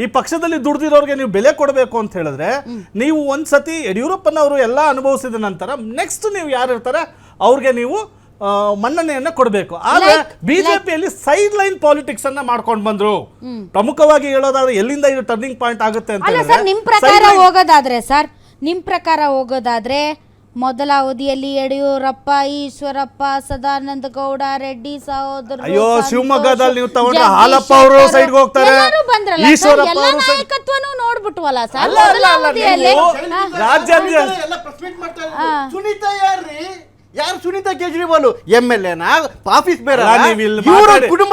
ಈ ಪಕ್ಷದಲ್ಲಿ ದುಡ್ದಿರೋರಿಗೆ ನೀವು ಬೆಲೆ ಕೊಡಬೇಕು ಅಂತ ಹೇಳಿದ್ರೆ ನೀವು ಒಂದ್ಸತಿ ಯಡಿಯೂರಪ್ಪನವರು ಎಲ್ಲ ಅನುಭವಿಸಿದ ನಂತರ ನೆಕ್ಸ್ಟ್ ನೀವು ಯಾರು ಇರ್ತಾರೆ ಅವ್ರಿಗೆ ನೀವು ಮನ್ನಣೆಯನ್ನ ಕೊಡಬೇಕು. ಆದ್ರೆ ಬಿಜೆಪಿಯಲ್ಲಿ ಸೈಡ್ ಲೈನ್ ಪಾಲಿಟಿಕ್ಸ್ ಅನ್ನ ಮಾಡ್ಕೊಂಡು ಬಂದ್ರು. ಪ್ರಮುಖವಾಗಿ ಹೇಳೋದಾದ್ರೆ ಎಲ್ಲಿಂದ ಇದು ಟರ್ನಿಂಗ್ ಪಾಯಿಂಟ್ ಆಗುತ್ತೆ ಅಂತ ಹೇಳಿದ್ರೆ ನಿಮ್ ಪ್ರಕಾರ ಹೋಗೋದಾದ್ರೆ ಮೊದಲ ಅವಧಿಯಲ್ಲಿ ಯಡಿಯೂರಪ್ಪ, ಈಶ್ವರಪ್ಪ, ಸದಾನಂದ ಗೌಡ, ರೆಡ್ಡಿ ಸಹೋದರರು, ಅಯ್ಯೋ ಶಿವಮೊಗ್ಗದಲ್ಲಿ ನೀವು ತಗೊಂಡ್ರೆ ಹಾಲಪ್ಪ ಅವರು ಸೈಡ್ಗೆ ಹೋಗ್ತಾರೆ, ಈಶ್ವರಪ್ಪ ಅವರು ನಾಯಕತ್ವನೂ ನೋಡ್ಬಿಟ್ವಲ್ಲ ಸರ್. ರಾಜ್ಯ ಸುನೀತಾ ಯಾರು ಸುನೀತಾ ಕೇಜ್ರಿವಾಲ್ MLA ನ ಆಫೀಸ್ ಬೇರೆ ಕುಟುಂಬ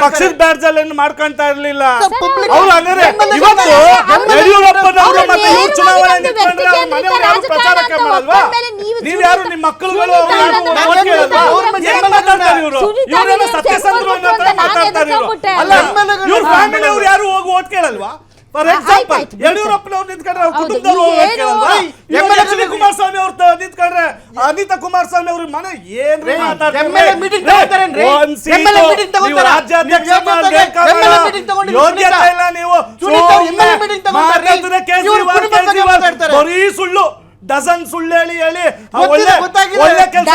ಪಕ್ಷದ ಬ್ಯಾಡ್ಜ್ ಅಲ್ಲಿ ಮಾಡ್ಕೊಂತಾ ಇರ್ಲಿಲ್ಲ ಅವ್ರು. ಅಂದ್ರೆ ಇವತ್ತು ಯಡಿಯೂರಪ್ಪನವರು ಮತ್ತೆ ಇವ್ರು ಚುನಾವಣೆ ನಿಂತ್ಕೊಂಡ್ರೆ ಅವ್ರ ಮನೆಯವರು ಯಾರು ಪ್ರಚಾರಕ್ಕೆ ಮಾಡಲ್ವಾ? ನೀವ್ ಯಾರು ನಿಮ್ಮ ಮಕ್ಕಳುಗಳು ಏನ್ ಮಾತಾಡ್ತಾರೆ ಇವರು? ಇವರೆಲ್ಲ ಸತ್ಯಸಂಧರು ಅನ್ನೋ ತರ ಮಾತಾಡ್ತಾರೆ ಇವರು. ಅಲ್ಲ ಇವ್ರ ಫ್ಯಾಮಿಲಿ ಅವ್ರು ಯಾರು ಹೋಗಿ ಓಟ್ ಕೇಳಲ್ವಾ? ಫಾರ್ ಎಕ್ಸಾಂಪಲ್ ಯಡಿಯೂರಪ್ಪನವ್ರು ನಿಂತ್ಕೊಂಡ್ರೆ ಅವ್ರ ಕುಟುಂಬದವ್ರು ಓಟ್ ಕೇಳಲ್ವಾ? ಎಚ್.ಡಿ. ಕುಮಾರಸ್ವಾಮಿ ಅವ್ರು ನಿಂತ್ಕೊಂಡ್ರೆ ಅನಿತಾ ಕುಮಾರಸ್ವಾಮಿ ಅವ್ರ ಮನೆ ಏನ್ರಿ ಮಾತಾಡ್ತಾರೆ? ಯೋಗ್ಯತೆ ಇಲ್ಲ ನೀವು. ಬರೀ ಸುಳ್ಳು, ಡಜನ್ ಸುಳ್ಳು ಹೇಳಿ ಹೇಳಿ ಒಳ್ಳೆ ಕೆಲಸ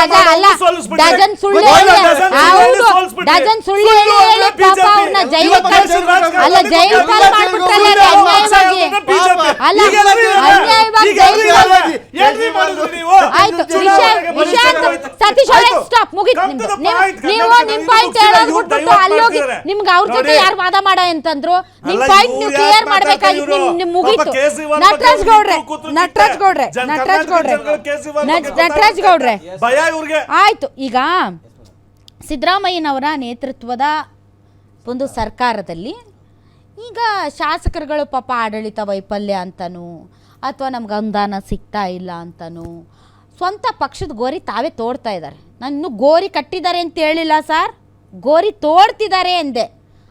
ನಿಮ್ಗೆ ಅವ್ರ ಜೊತೆ ಯಾರು ವಾದ ಮಾಡ ಅಂತಂದ್ರು ನಿಮ್ ಪಾಯಿಂಟ್ ನೀವು ಕ್ಲಿಯರ್ ಮಾಡ್ಬೇಕಾಗಿತ್ತು. ನಿಮ್ ಮುಗೀತು. ನಟರಾಜ್ ಗೌಡ್ರೆ ಆಯ್ತು. ಈಗ ಸಿದ್ದರಾಮಯ್ಯನವರ ನೇತೃತ್ವದ ಒಂದು ಸರ್ಕಾರದಲ್ಲಿ ಈಗ ಶಾಸಕರುಗಳು ಪಾಪ ಆಡಳಿತ ವೈಫಲ್ಯ ಅಂತನೂ ಅಥವಾ ನಮ್ಗೆ ಅನುದಾನ ಸಿಗ್ತಾ ಇಲ್ಲ ಅಂತನೂ ಸ್ವಂತ ಪಕ್ಷದ ಗೋರಿ ತಾವೇ ತೋಡ್ತಾ ಇದ್ದಾರೆ. ನಾನು ಇನ್ನೂ ಗೋರಿ ಕಟ್ಟಿದ್ದಾರೆ ಅಂತ ಹೇಳಿಲ್ಲ ಸರ್, ಗೋರಿ ತೋಡ್ತಿದ್ದಾರೆ ಎಂದೆ.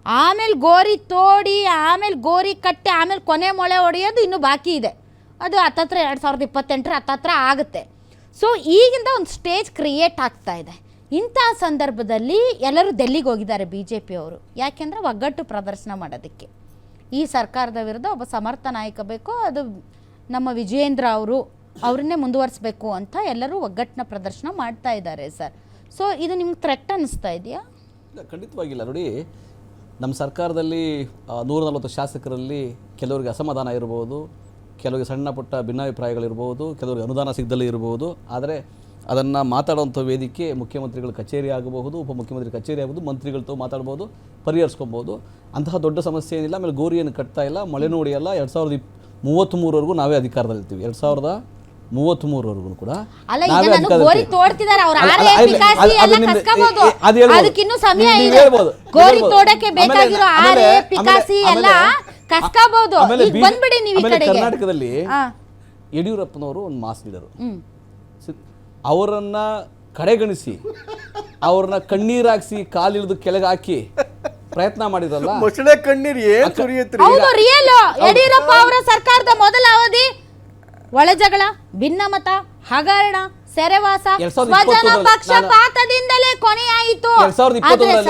ಆಮೇಲೆ ಗೋರಿ ತೋಡಿ ಆಮೇಲೆ ಗೋರಿ ಕಟ್ಟಿ ಆಮೇಲೆ ಕೊನೆ ಮೊಳೆ ಹೊಡೆಯೋದು ಇನ್ನೂ ಬಾಕಿ ಇದೆ. ಅದು ಹತ್ತತ್ರ 2028 ಹತ್ತತ್ರ ಆಗುತ್ತೆ. ಸೊ ಈಗಿಂದ ಒಂದು ಸ್ಟೇಜ್ ಕ್ರಿಯೇಟ್ ಆಗ್ತಾ ಇದೆ. ಇಂಥ ಸಂದರ್ಭದಲ್ಲಿ ಎಲ್ಲರೂ ಡೆಲ್ಲಿಗೆ ಹೋಗಿದ್ದಾರೆ BJP ಅವರು. ಯಾಕೆಂದರೆ ಒಗ್ಗಟ್ಟು ಪ್ರದರ್ಶನ ಮಾಡೋದಕ್ಕೆ. ಈ ಸರ್ಕಾರದ ವಿರುದ್ಧ ಒಬ್ಬ ಸಮರ್ಥ ನಾಯಕ ಬೇಕು, ಅದು ನಮ್ಮ ವಿಜಯೇಂದ್ರ ಅವ್ರನ್ನೇ ಮುಂದುವರಿಸಬೇಕು ಅಂತ ಎಲ್ಲರೂ ಒಗ್ಗಟ್ಟಿನ ಪ್ರದರ್ಶನ ಮಾಡ್ತಾ ಇದ್ದಾರೆ ಸರ್. ಸೊ ಇದು ನಿಮ್ಗೆ ಥ್ರೆಟ್ ಅನ್ನಿಸ್ತಾ ಇದೆಯಾ? ಖಂಡಿತವಾಗಿಲ್ಲ. ನೋಡಿ, ನಮ್ಮ ಸರ್ಕಾರದಲ್ಲಿ 140 ಶಾಸಕರಲ್ಲಿ ಕೆಲವರಿಗೆ ಅಸಮಾಧಾನ ಇರ್ಬೋದು, ಕೆಲವರಿಗೆ ಸಣ್ಣ ಪುಟ್ಟ ಭಿನ್ನಾಭಿಪ್ರಾಯಗಳಿರ್ಬೋದು, ಕೆಲವರಿಗೆ ಅನುದಾನ ಸಿಗದಲ್ಲೇ ಇರಬಹುದು. ಆದರೆ ಅದನ್ನು ಮಾತಾಡುವಂಥ ವೇದಿಕೆ ಮುಖ್ಯಮಂತ್ರಿಗಳ ಕಚೇರಿ ಆಗಬಹುದು, ಉಪಮುಖ್ಯಮಂತ್ರಿ ಕಚೇರಿ ಆಗ್ಬೋದು, ಮಂತ್ರಿಗಳతో ಮಾತಾಡ್ಬೋದು, ಪರಿಹರಿಸ್ಕೊಬೋದು. ಅಂತಹ ದೊಡ್ಡ ಸಮಸ್ಯೆ ಏನಿಲ್ಲ. ಆಮೇಲೆ ಗೋರಿಯನ್ನು ಕಟ್ತಾ ಇಲ್ಲ, ಮಳೆ ನೋಡಿ ಅಲ್ಲ. 2033ವರೆಗೂ ನಾವೇ ಅಧಿಕಾರದಲ್ಲಿರ್ತೀವಿ. 2033ವರೆಗೂ ಕೂಡ ಕರ್ನಾಟಕದಲ್ಲಿ ಯಡಿಯೂರಪ್ಪನವರು ಒಂದು ಮಾಸ್ ಲೀಡರು. ಅವರನ್ನ ಕಡೆಗಣಿಸಿ ಅವ್ರನ್ನ ಕಣ್ಣೀರಾಕ್ಸಿ ಕಾಲಿಳಿದು ಕೆಳಗೆ ಹಾಕಿ ಪ್ರಯತ್ನ ಮಾಡಿದ್ರಲ್ಲ, ಕಣ್ಣೀರು ಯಡಿಯೂರಪ್ಪ ಅವರ ಸರ್ಕಾರದ ಮೊದಲ ಅವಧಿ ಒಳಜಗಳ, ಭಿನ್ನಮತ, ಹಗರಣ, ಸೆರೆವಾಸ, ಸ್ವಜನ ಪಕ್ಷಪಾತದಿಂದಲೇ ಕೊನೆಯಾಯಿತು. ಅದರಲ್ಲಿ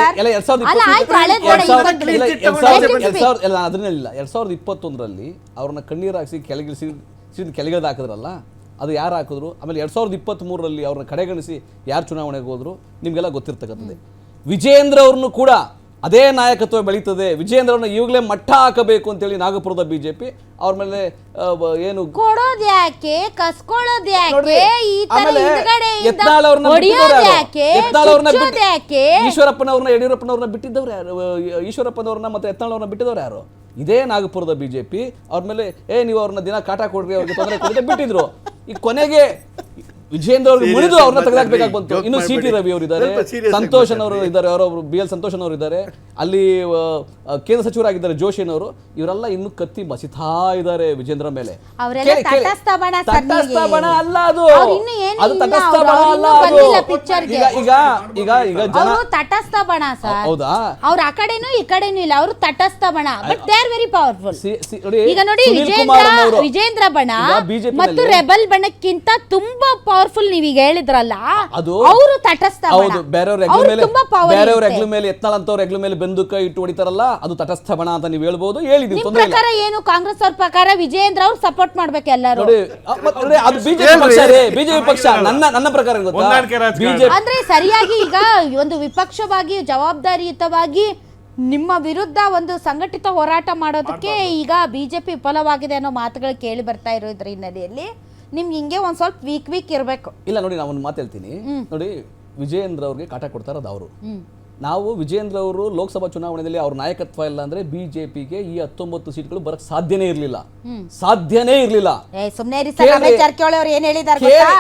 2021ರಲ್ಲಿ ಅವ್ರನ್ನ ಕಣ್ಣೀರಾಕ್ಸಿ ಕೆಳಗಿಳಿದು ಹಾಕಿದ್ರಲ್ಲ, ಅದು ಯಾರು ಹಾಕಿದ್ರು. ಆಮೇಲೆ 2023ರಲ್ಲಿ ಅವ್ರನ್ನ ಕಡೆಗಣಿಸಿ ಯಾರು ಚುನಾವಣೆಗೆ ಹೋದ್ರು ನಿಮಗೆಲ್ಲ ಗೊತ್ತಿರ್ತಕ್ಕಂಥದ್ದೇ. ವಿಜಯೇಂದ್ರ ಅವ್ರನ್ನು ಕೂಡ ಅದೇ ನಾಯಕತ್ವ ಬೆಳೀತದೆ. ವಿಜಯೇಂದ್ರ ಅವ್ರನ್ನ ಈಗಲೇ ಮಟ್ಟ ಹಾಕಬೇಕು ಅಂತೇಳಿ ನಾಗಪುರದ ಬಿಜೆಪಿ ಅವ್ರ ಮೇಲೆ ಏನು ಕೊಡೋದ್ಯಾಕೆ, ಕಸ್ಕೊಳ್ಳೋದ್ಯಾಕೆ, ಈಶ್ವರಪ್ಪನವ್ರನ್ನ ಯಡಿಯೂರಪ್ಪನವ್ರನ್ನ ಬಿಟ್ಟಿದ್ದವ್ರು ಯಾರು? ಈಶ್ವರಪ್ಪನವ್ರನ್ನ ಮತ್ತೆ ಯತ್ನಾಳವ್ರನ್ನ ಬಿಟ್ಟಿದವ್ರು ಯಾರು? ಇದೇ ನಾಗಪುರದ ಬಿಜೆಪಿ ಅವ್ರ ಮೇಲೆ ನೀವು ಅವ್ರನ್ನ ದಿನ ಕಾಟ ಕೊಡ್ರಿ, ಅವ್ರಿಗೆ ತೊಂದರೆ ಕೊಡದೆ ಬಿಟ್ಟಿದ್ರು. ಈ ಕೊನೆಗೆ ವಿಜಯೇಂದ್ರ ಅವ್ರಿಗೆ ಮುರಿದು ಅವ್ರನ್ನ ತೆಗೆದಾಕ್ಬೇಕಾಗಿ ಬಂತು. ಇನ್ನು CT ರವಿ ಅವರು ಇದ್ದಾರೆ, ಸಂತೋಷನ್ ಅವರು ಇದ್ದಾರೆ, ಅವರೊಬ್ರು BL ಸಂತೋಷನ್ ಅವರು ಇದ್ದಾರೆ, ಅಲ್ಲಿ ಕೇಂದ್ರ ಸಚಿವರಾಗಿದ್ದಾರೆ ಜೋಶಿನವರು. ಇವರೆಲ್ಲ ಇನ್ನು ಕತ್ತಿ ಬಸಿತಾ ಇದ್ದಾರೆ ವಿಜೇಂದ್ರ ಮೇಲೆ. ತಟಸ್ಥ ಬಣ ಅಲ್ಲ ಅದು, ಅದು ತಟಸ್ಥ ಬಣ ಅಲ್ಲ ಅದು. ಈಗ ಜನ ತಟಸ್ಥ ಬಣ ಸರ್. ಹೌದಾ? ಅವ್ರ ಆ ಕಡೆನೂ ಈ ಕಡೆನೂ ಇಲ್ಲ, ಅವರು ತಟಸ್ಥ ಬಣ. But they are very powerful. ಈಗ ನೋಡಿ, ವಿಜೇಂದ್ರ ಬಣ ಮತ್ತು ರೆಬಲ್ ಬಣಕ್ಕಿಂತ ತುಂಬಾ ಪವರ್ಫುಲ್ ಪವರ್ಫುಲ್ ನೀವೀಗ ಹೇಳಿದ್ರಲ್ಲ, ಅದು ಅವರು ತಟಸ್ಥ ಬಣ. ಹೌದು, ಬೇರೆಯವ್ರ ಹೆಗ್ಲ ಮೇಲೆ ಎತ್ತಲ್ ಅಂತವ್ರ ಹೆಗ್ಲ ಮೇಲೆ ಬಂದೂಕ ಇಟ್ಟು ಹೊಡಿತಾರಲ್ಲ, ಅದು ತಟಸ್ಥ ಬಣ ಅಂತ ನೀವು ಹೇಳ್ಬೋದು, ಹೇಳಿದೀವಿ, ನಿಮ್ ತೊಂದ್ರೆ ಇಲ್ಲ. ಪ್ರಕಾರ ಏನು ಕಾಂಗ್ರೆಸ್ ಅವ್ರ ಪ್ರಕಾರ ವಿಜಯೇಂದ್ರ ಅವ್ರು ಸಪೋರ್ಟ್ ಮಾಡ್ಬೇಕು ಎಲ್ಲರೂ. ನೋಡಿ ಅದು ಬಿಜೆಪಿ ಪಕ್ಷ ರೀ, ಬಿಜೆಪಿ ಪಕ್ಷ. ನನ್ನ ಪ್ರಕಾರ ಗೊತ್ತಾ, ಹೊಂದಾಣಿಕೆ ರಾಜಕಾರಣ. ಬಿಜೆಪಿ ಅಂದ್ರೆ ಸರಿಯಾಗಿ ಈಗ ಒಂದು ವಿಪಕ್ಷವಾಗಿ ಜವಾಬ್ದಾರಿಯುತವಾಗಿ ನಿಮ್ಮ ವಿರುದ್ಧ ಒಂದು ಸಂಘಟಿತ ಹೋರಾಟ ಮಾಡೋದಕ್ಕೆ ಈಗ ಬಿಜೆಪಿ ವಿಫಲವಾಗಿದೆ ಅನ್ನೋ ಮಾತುಗಳು ಕೇಳಿ ಬರ್ತಾ ಇರೋದ್ರ ಹಿನ್ನೆಲೆಯಲ್ಲಿ ನಿಮ್ಗೆ ಹಿಂಗೆ ಒಂದ್ ಸ್ವಲ್ಪ ವೀಕ್ ಇರ್ಬೇಕು. ಇಲ್ಲ ನೋಡಿ, ನಾನು ಒಂದು ಮಾತು ಹೇಳ್ತೀನಿ ನೋಡಿ, ವಿಜಯೇಂದ್ರ ಅವ್ರಿಗೆ ಕಾಟ ಕೊಡ್ತಾರದು ಅವರು. ನಾವು ವಿಜಯೇಂದ್ರ ಅವರು ಲೋಕಸಭಾ ಚುನಾವಣೆಯಲ್ಲಿ ಅವ್ರ ನಾಯಕತ್ವ ಇಲ್ಲ ಅಂದ್ರೆ ಬಿಜೆಪಿಗೆ ಈ 19 ಸೀಟ್ಗಳು ಬರಕ್ ಸಾಧ್ಯನೇ ಇರ್ಲಿಲ್ಲ. ಸುಮ್ನೆ ರಮೇಶ್ ಜಾರಕಿಹೊಳಿ ಅವ್ರು ಏನ್ ಹೇಳಿದಾರೆ ಗೊತ್ತಾ?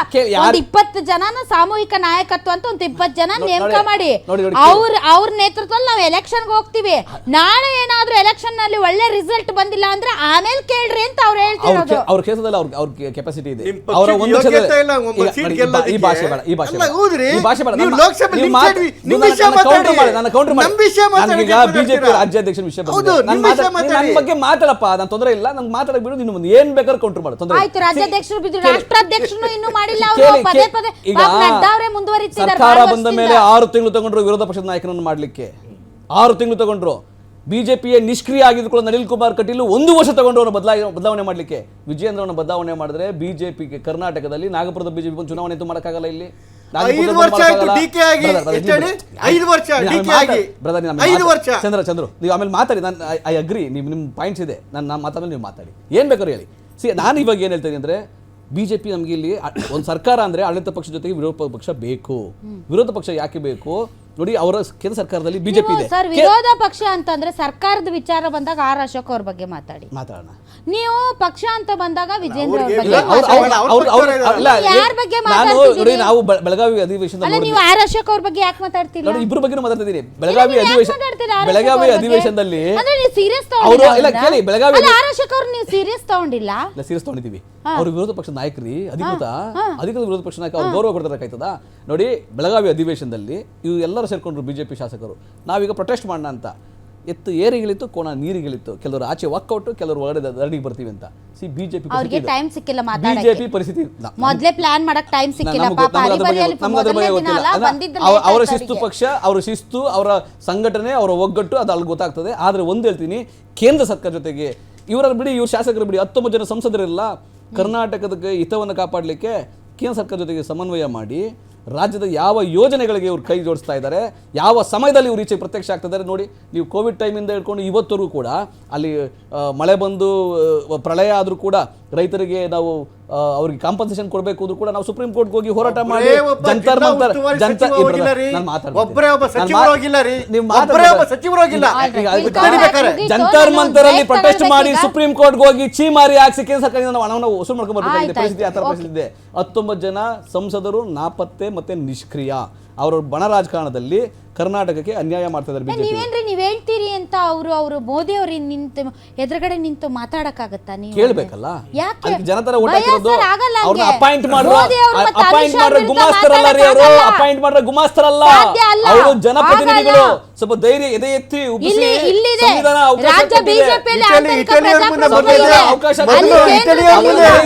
ಒಂದ್ 20 ಜನನ ಸಾಮೂಹಿಕ ನಾಯಕತ್ವ ಅಂತ ಒಂದ್ 20 ಜನ ನೇಮಕ ಮಾಡಿ ಅವ್ರ ನೇತೃತ್ವದಲ್ಲಿ ನಾವು ಎಲೆಕ್ಷನ್ ಹೋಗ್ತೀವಿ. ನಾಳೆ ಏನಾದ್ರೂ ಎಲೆಕ್ಷನ್ ನಲ್ಲಿ ಒಳ್ಳೆ ರಿಸಲ್ಟ್ ಬಂದಿಲ್ಲ ಅಂದ್ರೆ ಆಮೇಲೆ ಕೇಳ್ರಿ ಅಂತ ಅವ್ರು ಹೇಳ್ತಿರೋದು. ಅವ್ರ ಕೇಸದಲ್ಲಿ ಅವ್ರ ಕೆಪಾಸಿಟಿ ಇದೆ. ಅವರ ಒಂದು ಈ ಭಾಷೆ ಬೇಡ, ಈ ಭಾಷೆ ಬೇಡ. ಬಿಜೆಪಿ ರಾಜ್ಯಾಧ್ಯಕ್ಷರ ವಿಷಯ ನನ್ನ ಬಗ್ಗೆ ಮಾತಾಡಪ್ಪ, ನಾನು ತೊಂದರೆ ಇಲ್ಲ, ನಂಗೆ ಮಾತಾಡಕ್ ಬಿಡು, ನಿನ್ನ ಮುಂದೆ ಏನ್ ಬೇಕಾದ್ರೂ ಕೌಂಟರ್ ಮಾಡು, ತೊಂದರೆ ಆಯ್ತು. ರಾಜ್ಯಾಧ್ಯಕ್ಷರು ಬಿದ್ದು ರಾಷ್ಟ್ರಾಧ್ಯಕ್ಷರು ಇನ್ನೂ ಮಾಡಿಲ್ಲ, ಅವರು ಪದೇ ಪದೇ ನಡ್ಡಾವ್ರೆ ಮುಂದುವರಿತಿದ್ದಾರೆ. ಸರ್ಕಾರ ಬಂದ ಮೇಲೆ 6 ತಿಂಗಳು ತಗೊಂಡ್ರು ವಿರೋಧ ಪಕ್ಷದ ನಾಯಕರನ್ನು ಮಾಡ್ಲಿಕ್ಕೆ, 6 ತಿಂಗಳು ತಗೊಂಡ್ರು. ಬಿಜೆಪಿಯ ನಿಷ್ಕ್ರಿಯ ಆಗಿದ್ಕೊಳ್ಳೋ ಅನಿಲ್ ಕುಮಾರ್ ಕಟೀಲ್ 1 ವರ್ಷ ತಗೊಂಡು ಬದಲಾವಣೆ ಮಾಡ್ಲಿಕ್ಕೆ. ವಿಜಯೇಂದ್ರವನ್ನು ಬದಲಾವಣೆ ಮಾಡಿದ್ರೆ ಬಿಜೆಪಿಗೆ ಕರ್ನಾಟಕದಲ್ಲಿ ನಾಗಪುರದ ಬಿಜೆಪಿ ಒಂದು ಚುನಾವಣೆ ಅಂತೂ ಮಾಡಕ್ಕಾಗಲ್ಲ. ಇಲ್ಲಿ 5 ವರ್ಷ ಆಯ್ತು ಡಿಕೆ ಆಗಿ, 5 ವರ್ಷ ಡಿಕೆ ಆಗಿ, 5 ವರ್ಷ. ಚಂದ್ರು ನೀವು ಆಮೇಲೆ ಮಾತಾಡಿ, ನಾನು ಐ ಅಗ್ರಿ, ನಿಮ್ಮ ಪಾಯಿಂಟ್ಸ್ ಇದೆ, ನಾನು ಮಾತಾಡಲು ನೀವು ಮಾತಾಡಿ, ಏನ್ ಬೇಕಾದ್ರೂ ಹೇಳಿ. ನಾನು ಇವಾಗ ಏನ್ ಹೇಳ್ತೀನಿ ಅಂದ್ರೆ, ಬಿಜೆಪಿ ನಮ್ಗೆ ಇಲ್ಲಿ ಒಂದು ಸರ್ಕಾರ ಅಂದ್ರೆ ಆಡಳಿತ ಪಕ್ಷ ಜೊತೆಗೆ ವಿರೋಧ ಪಕ್ಷ ಬೇಕು. ವಿರೋಧ ಪಕ್ಷ ಯಾಕೆ ಬೇಕು ನೋಡಿ, ಅವರ ಕೇಂದ್ರ ಸರ್ಕಾರದಲ್ಲಿ ಬಿಜೆಪಿ ಇದೆ. ಸರ್, ವಿರೋಧ ಪಕ್ಷ ಅಂತಂದ್ರೆ ಸರ್ಕಾರದ ವಿಚಾರ ಬಂದಾಗ ಆರ್ ಅಶೋಕ್ ಅವ್ರ ಬಗ್ಗೆ ಮಾತಾಡೋಣ. ನೀವು ಪಕ್ಷ ಅಂತ ಬಂದಾಗ ವಿಜೇಂದ್ರ ಅವ್ರ ಬಗ್ಗೆ ಮಾತಾಡ್ತಿದ್ದೀರಿ. ನಾವು ಬೆಳಗಾವಿ ಅಧಿವೇಶನದಲ್ಲಿ ನೀವು ಆರ್ ಅಶೋಕ್ ಅವ್ರ ಬಗ್ಗೆ ಯಾಕೆ ಮಾತಾಡ್ತಿಲ್ಲ? ಇಬ್ಬರ ಬಗ್ಗೆ ಮಾತಾಡ್ತಿದ್ದೀನಿ. ಬೆಳಗಾವಿ ಅಧಿವೇಶನದಲ್ಲಿ ಸೀರಿಯಸ್ ಕೇಳಿ, ಬೆಳಗಾವಿ ಆರ್ ಅಶೋಕ್ ಅವ್ರು ನೀವು ಸೀರಿಯಸ್ ತಗೊಂಡಿಲ್ಲ? ಸೀರಿಯಸ್ ತಗೊಂಡಿದ್ದೀವಿ. ಅವ್ರು ವಿರೋಧ ಪಕ್ಷದ ನಾಯಕರಿ, ಅಧಿಕೃತ ವಿರೋಧ ಪಕ್ಷ ನಾಯಕ, ಅವ್ರು ಗೌರವ ಕೊಡ್ತಾರಕ್ಕಾಯ್ತದ? ನೋಡಿ, ಬೆಳಗಾವಿ ಅಧಿವೇಶನದಲ್ಲಿ ಇವು ಎಲ್ಲರೂ ಸೇರ್ಕೊಂಡ್ರು ಬಿಜೆಪಿ ಶಾಸಕರು. ನಾವೀಗ ಪ್ರೊಟೆಸ್ಟ್ ಮಾಡೋಣ ಅಂತ, ಎತ್ತು ಏರಿಗಳಿತ್ತು, ಕೋಣ ನೀರಿಗಳಿತ್ತು, ಕೆಲವರು ಆಚೆ ವಾಕೌಟ್, ಕೆಲವರು ಒಳಗಡೆ ಧರಣಿಗೆ ಬರ್ತೀವಿ ಅಂತ. ಬಿಜೆಪಿ ಟೈಮ್ ಸಿಕ್ಕಿಲ್ಲ, ಬಿಜೆಪಿ ಪರಿಸ್ಥಿತಿ ಮೊದಲೇ ಪ್ಲಾನ್ ಮಾಡಕ್ ಟೈಮ್ ಸಿಕ್ಕಿಲ್ಲ. ಅವರ ಶಿಸ್ತು ಪಕ್ಷ, ಅವರ ಶಿಸ್ತು, ಅವರ ಸಂಘಟನೆ, ಅವರ ಒಗ್ಗಟ್ಟು ಅದು ಅಲ್ಲಿ ಗೊತ್ತಾಗ್ತದೆ. ಆದ್ರೆ ಒಂದು ಹೇಳ್ತೀನಿ, ಕೇಂದ್ರ ಸರ್ಕಾರ ಜೊತೆಗೆ ಇವರ ಬಿಡಿ, ಇವ್ರ ಶಾಸಕರು ಬಿಡಿ, 19 ಜನ ಸಂಸದರಿಲ್ಲ. ಕರ್ನಾಟಕದ ಹಿತವನ್ನು ಕಾಪಾಡಲಿಕ್ಕೆ ಕೇಂದ್ರ ಸರ್ಕಾರ ಜೊತೆಗೆ ಸಮನ್ವಯ ಮಾಡಿ ರಾಜ್ಯದ ಯಾವ ಯೋಜನೆಗಳಿಗೆ ಇವರು ಕೈ ಜೋಡಿಸ್ತಾ ಇದ್ದಾರೆ, ಯಾವ ಸಮಯದಲ್ಲಿ ಇವರು ಈಚೆ ಪ್ರತ್ಯಕ್ಷ ಆಗ್ತಿದ್ದಾರೆ ನೋಡಿ. ನೀವು ಕೋವಿಡ್ ಟೈಮಿಂದ ಹಿಡ್ಕೊಂಡು ಇವತ್ತವರೆಗೂ ಕೂಡ ಅಲ್ಲಿ ಮಳೆ ಬಂದು ಪ್ರಳಯ ಆದರೂ ಕೂಡ ರೈತರಿಗೆ ನಾವು ಅವ್ರಿಗೆ ಕಾಂಪನ್ಸೇಷನ್ ಕೊಡಬೇಕು ಅಂದ್ರೂ ಕೂಡ ನಾವು ಸುಪ್ರೀಂ ಕೋರ್ಟ್ಗೆ ಹೋಗಿ ಹೋರಾಟ ಮಾಡಿ ಜಂತರ್ ಮಂತರ್ ಅಲ್ಲಿ ಪ್ರೊಟೆಸ್ಟ್ ಮಾಡಿ ಸುಪ್ರೀಂ ಕೋರ್ಟ್ಗೆ ಹೋಗಿ ಚೀಮಾರಿ ಹಾಕಿ ಕೇಂದ್ರ ಸರ್ಕಾರದಿಂದ ನಾವು ಹಣವನ್ನು ವಸೂಲು ಮಾಡ್ಕೊಂಡು ಬರ್ಬೇಕಾಗಿದೆ. ಪರಿಸ್ಥಿತಿ ಆ ಥರ ಪರಿಸ್ಥಿತಿ ಇದೆ. 19 ಜನ ಸಂಸದರು ನಾಪತ್ತೆ ಮತ್ತೆ ನಿಷ್ಕ್ರಿಯ. ಅವರ ಬಣ ರಾಜಕಾರಣದಲ್ಲಿ ಕರ್ನಾಟಕಕ್ಕೆ ಅನ್ಯಾಯ ಮಾಡ್ತಾ ಇದ್ದಾರೆ ಬಿಜೆಪಿ. ನೀವೇನ್ರಿ ನೀವ್ ಹೇಳ್ತೀರಿ ಅಂತ ಅವರು ಮೋದಿ ಅವರು ನಿಂತು ಎದುರುಗಡೆ ನಿಂತು ಮಾತಾಡಕ್ಕಾಗತ್ತಾ? ನೀವು ಕೇಳಬೇಕಲ್ಲ, ಯಾಕೆ ಜನತರ ಓಟ್ ಹಾಕಿರೋದು ಅವ್ರನ್ನ ಅಪಾಯಿಂಟ್ ಮಾಡ್ರೋ ಗುಮಾಸ್ತರಲ್ಲ ರೀ, ಅವರು ಅಪಾಯಿಂಟ್ ಮಾಡ್ರ ಗುಮಾಸ್ತರಲ್ಲ, ಅವರು ಜನಪ್ರತಿನಿಧಿಗಳು. ಸ್ವಲ್ಪ ಧೈರ್ಯ ಎದೆ ಎತ್ತಿ ರಾಜ್ಯ ಬಿಜೆಪಿ ಅವಕಾಶ